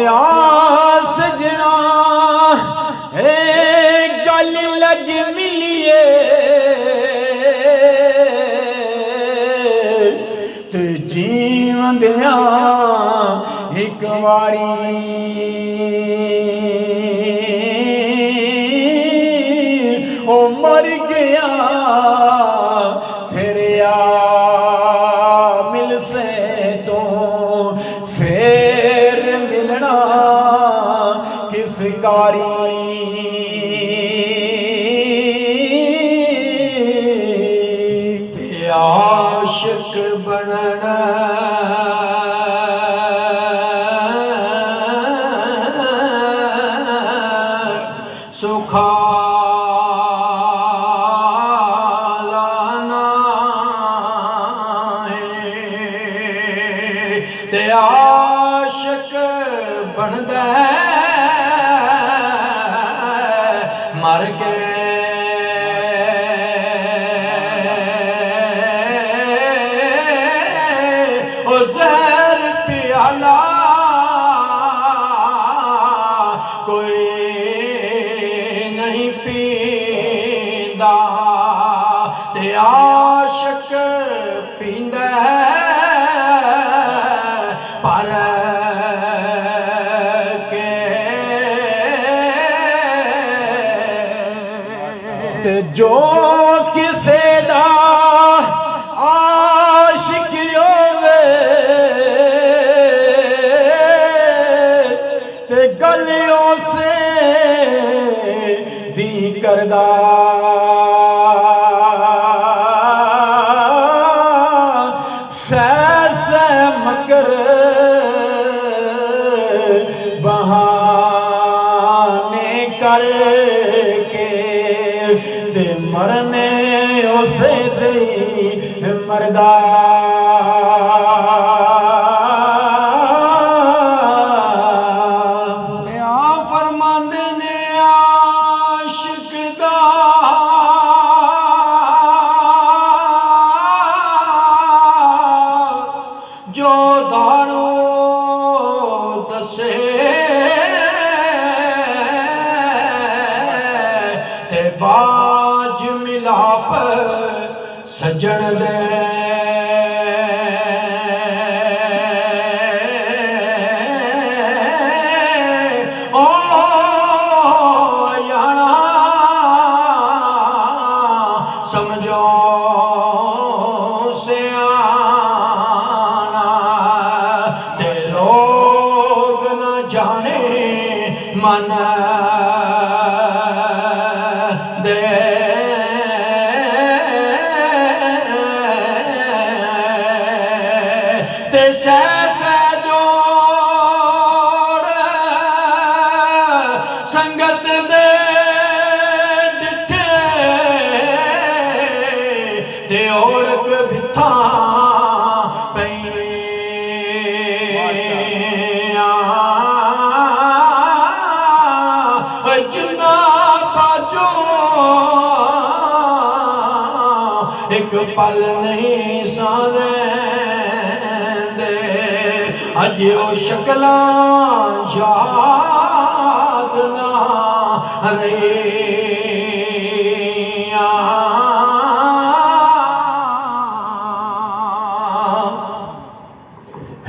आ सजना गल लग मिलिए ते जीवंदिया एक वारी ओ मर गया फिर मिल से तो फिर मिलना किस कारी आशिक बनना सुखा ते आशिक बनदा मर के ओ ज़हर प्याला कोई नहीं पींदा ते आशिक पींदा पर के जो किसे दा आशिक होवे ते गलियों से दी करदा मगर बहाने करके ते मरने उसे दे मरदा फरमांदे ने आशिक दा जो दारू दसे ते बाज मिलाप सजन दे ओ यारा समझो मन दे ते सह जोड़ संगत दे डिठे ते ओढ़क बिठा जिन्ना बाजो एक पल नहीं साजेंदे अज ओ शक्लां याद ना रहियां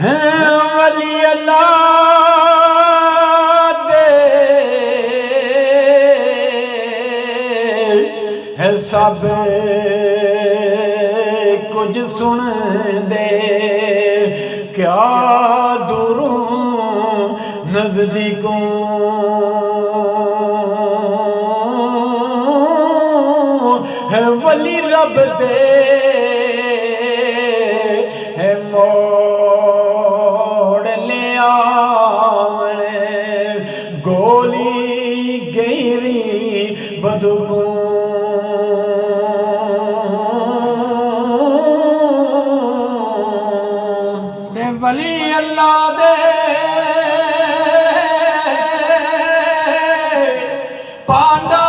हैं वली अल्लाह सब कुछ सुन दे क्या दूरों नजदीकों है वली रब दे है मोड़ ले आवने गोली गहरी बदबू वली अल्लाह दे पांडा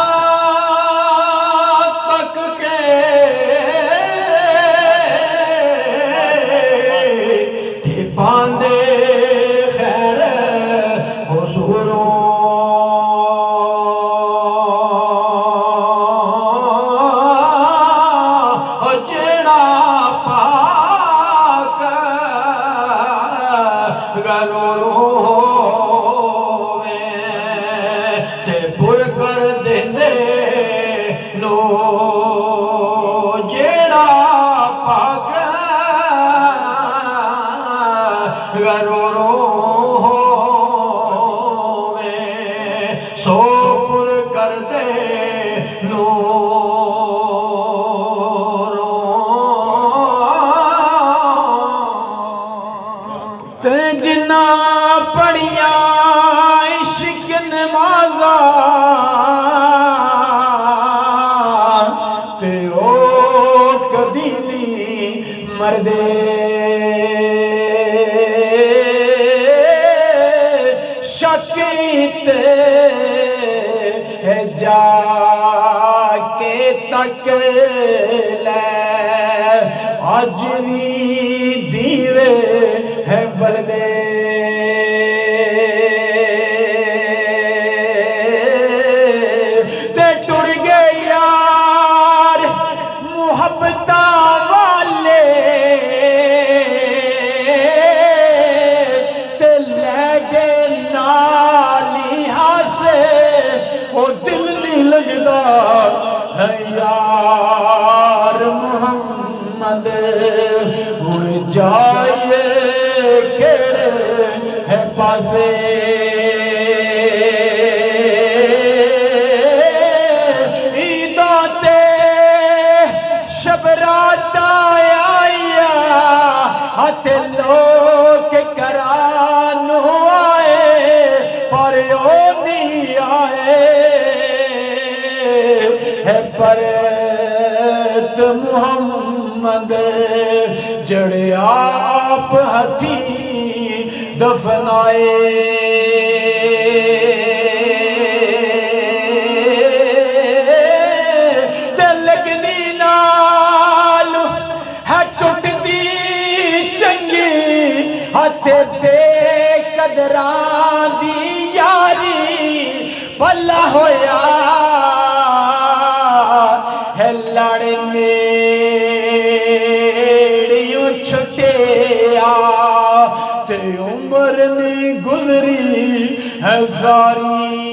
तक के कसूरों जेड़ा पाक गरोवे ते पुर कर देंदे लो जेड़ा पाक गरोवे सो पुर कर दे लो ते जिन्ना पढ़िया इश्क नमाज़ा ते ओ कदी नहीं मरदे शकीते जाके तक ले अज भी दीवे है बलदे ते टुर गए यार मुहब्बता वाले ते ले गए नाली हासे ओ दिल नहीं लगदा है यार मुहम्मद हुण जाइए केड़े है पासे ईदा ते शबरात आया हथे लोग करानू आए पर ओ नहीं आए है पर मुहम्मद जड़े आप हथी दफनाए ते लगदी नाल है टुटदी चंगी हथे ते कदरां दी यारी भला होया है लड़ने छुटिया ते उम्र ने गुजरी है सारी